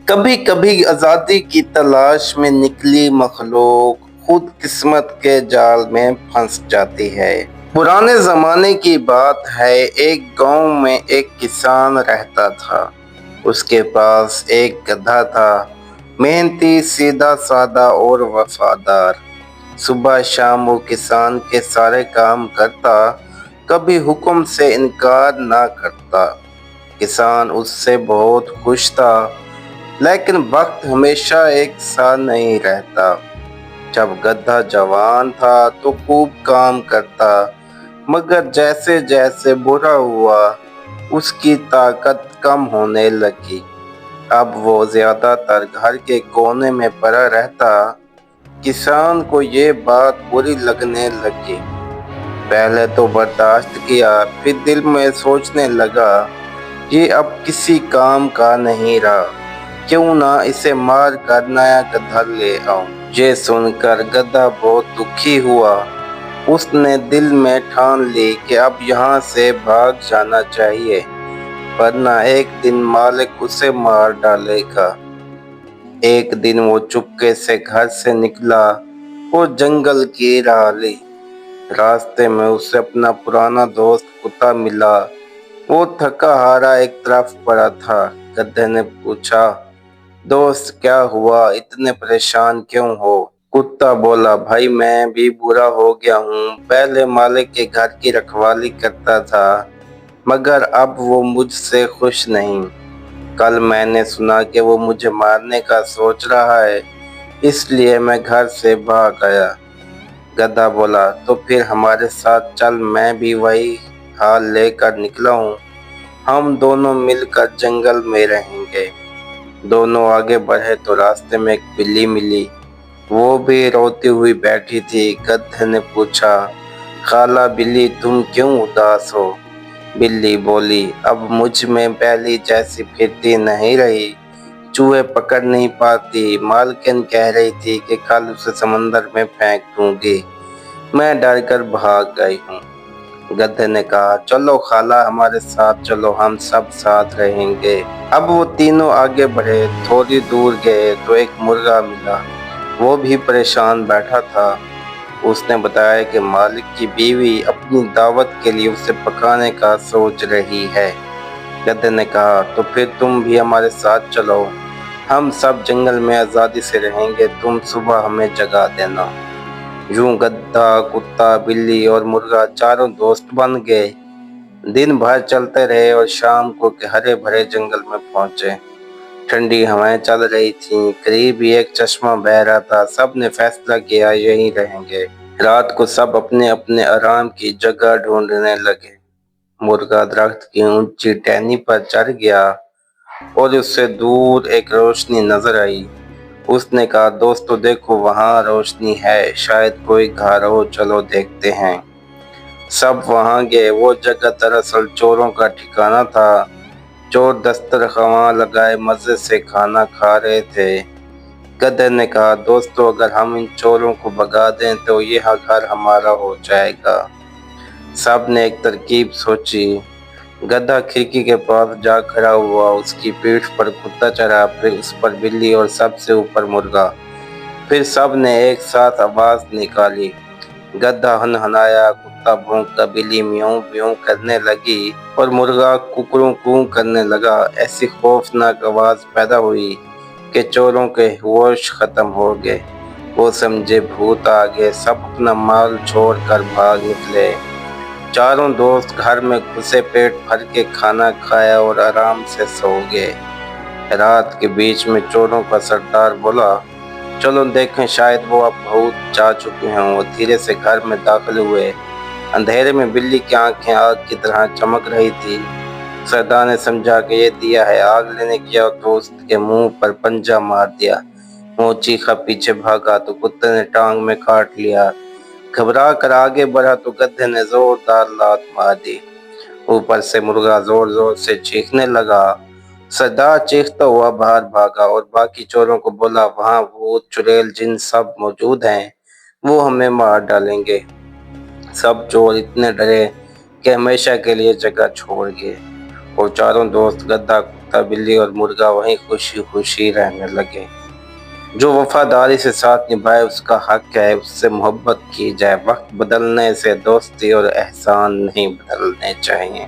کبھی کبھی آزادی کی تلاش میں نکلی مخلوق خود قسمت کے جال میں پھنس جاتی ہے۔ پرانے زمانے کی بات ہے، ایک گاؤں میں ایک کسان رہتا تھا۔ اس کے پاس ایک گدھا تھا، محنتی، سیدھا سادہ اور وفادار۔ صبح شام وہ کسان کے سارے کام کرتا، کبھی حکم سے انکار نہ کرتا۔ کسان اس سے بہت خوش تھا، لیکن وقت ہمیشہ ایک سا نہیں رہتا۔ جب گدھا جوان تھا تو خوب کام کرتا، مگر جیسے جیسے بوڑھا ہوا اس کی طاقت کم ہونے لگی۔ اب وہ زیادہ تر گھر کے کونے میں پڑا رہتا۔ کسان کو یہ بات بری لگنے لگی۔ پہلے تو برداشت کیا، پھر دل میں سوچنے لگا، یہ اب کسی کام کا نہیں رہا، کیوں نہ اسے مار کر نیا گدھا لے آؤں۔ یہ سن کر گدھا بہت دکھی ہوا۔ اس نے دل میں ٹھان لی کہ اب یہاں سے بھاگ جانا چاہیے، ورنہ ایک دن مالک اسے مار ڈالے گا۔ ایک دن وہ چپکے سے گھر سے نکلا اور جنگل کی راہ لی۔ راستے میں اسے اپنا پرانا دوست کتا ملا۔ وہ تھکا ہارا ایک طرف پڑا تھا۔ گدھے نے پوچھا، دوست کیا ہوا، اتنے پریشان کیوں ہو؟ کتا بولا، بھائی میں بھی بوڑھا ہو گیا ہوں۔ پہلے مالک کے گھر کی رکھوالی کرتا تھا، مگر اب وہ مجھ سے خوش نہیں۔ کل میں نے سنا کہ وہ مجھے مارنے کا سوچ رہا ہے، اس لیے میں گھر سے بھاگ آیا۔ گدھا بولا، تو پھر ہمارے ساتھ چل، میں بھی وہی حال لے کر نکلا ہوں، ہم دونوں مل کر جنگل میں رہیں گے۔ دونوں آگے بڑھے تو راستے میں ایک بلی ملی، وہ بھی روتی ہوئی بیٹھی تھی۔ گدھے نے پوچھا، خالہ بلی تم کیوں اداس ہو؟ بلی بولی، اب مجھ میں پہلی جیسی پھرتی نہیں رہی، چوہے پکڑ نہیں پاتی، مالکن کہہ رہی تھی کہ کل اسے سمندر میں پھینک دوں گی، میں ڈر کر بھاگ گئی ہوں۔ گدھے نے کہا، چلو خالہ ہمارے ساتھ چلو، ہم سب ساتھ رہیں گے۔ اب وہ تینوں آگے بڑھے، تھوڑی دور گئے تو ایک مرغا ملا، وہ بھی پریشان بیٹھا تھا۔ اس نے بتایا کہ مالک کی بیوی اپنی دعوت کے لیے اسے پکانے کا سوچ رہی ہے۔ گدھے نے کہا، تو پھر تم بھی ہمارے ساتھ چلو، ہم سب جنگل میں آزادی سے رہیں گے، تم صبح ہمیں جگا دینا۔ یوں گدھا، کتا، بلی اور مرغا چاروں دوست بن گئے۔ دن بھر چلتے رہے اور شام کو ہرے بھرے جنگل میں پہنچے۔ ٹھنڈی ہوائیں چل رہی تھیں، قریب ہی ایک چشمہ بہہ رہا تھا۔ سب نے فیصلہ کیا یہیں رہیں گے۔ رات کو سب اپنے اپنے آرام کی جگہ ڈھونڈنے لگے۔ مرغا درخت کی اونچی ٹہنی پر چڑھ گیا اور اس سے دور ایک روشنی نظر آئی۔ اس نے کہا، دوستو دیکھو وہاں روشنی ہے، شاید کوئی گھر ہو، چلو دیکھتے ہیں۔ سب وہاں گئے۔ وہ جگہ دراصل چوروں کا ٹھکانہ تھا۔ چور دسترخوان لگائے مزے سے کھانا کھا رہے تھے۔ گدھے نے کہا، دوستو اگر ہم ان چوروں کو بھگا دیں تو یہ گھر ہمارا ہو جائے گا۔ سب نے ایک ترکیب سوچی۔ گدھا کھڑکی کے پاس جا کھڑا ہوا، اس کی پیٹھ پر کتا چڑھا، پھر اس پر بلی اور سب سے اوپر مرغا۔ پھر سب نے ایک ساتھ آواز نکالی۔ گدھا ہنہنایا، کتا بھونکا، بلی میوں میوں کرنے لگی اور مرغا کوکروں کو کرنے لگا۔ ایسی خوفناک آواز پیدا ہوئی کہ چوروں کے ہوش ختم ہو گئے۔ وہ سمجھے بھوت آ گئے، سب اپنا مال چھوڑ کر بھاگ نکلے۔ چاروں دوست گھر میں گھسے، پیٹ بھر کے کھانا کھایا اور آرام سے سو گئے۔ رات کے بیچ میں چوروں کا سردار بولا، چلو دیکھیں شاید وہ اب بھوت جا چکے ہوں۔ وہ دھیرے سے گھر میں داخل ہوئے۔ اندھیرے میں بلی کی آنکھیں آگ کی طرح چمک رہی تھی۔ سردار نے سمجھا کہ یہ دیا ہے، آگ لینے گیا تو اس کے منہ پر پنجہ مار دیا۔ وہ چیخا، پیچھے بھاگا تو کتے نے ٹانگ میں کاٹ لیا۔ گھبرا کر آگے بڑھا تو گدھے نے زوردار لات مار دی۔ اوپر سے مرغا زور زور سے چیخنے لگا۔ سردار چیختا ہوا باہر بھاگا اور باقی چوروں کو بولا، وہاں بھوت، چڑیل، جن سب موجود ہیں، وہ ہمیں مار ڈالیں گے۔ سب چور اتنے ڈرے کہ ہمیشہ کے لیے جگہ چھوڑ گئے اور چاروں دوست گدھا، کتا کتا بلی اور مرغا وہیں خوشی خوشی رہنے لگے۔ جو وفاداری سے ساتھ نبھائے اس کا حق ہے اس سے محبت کی جائے۔ وقت بدلنے سے دوستی اور احسان نہیں بدلنے چاہیے۔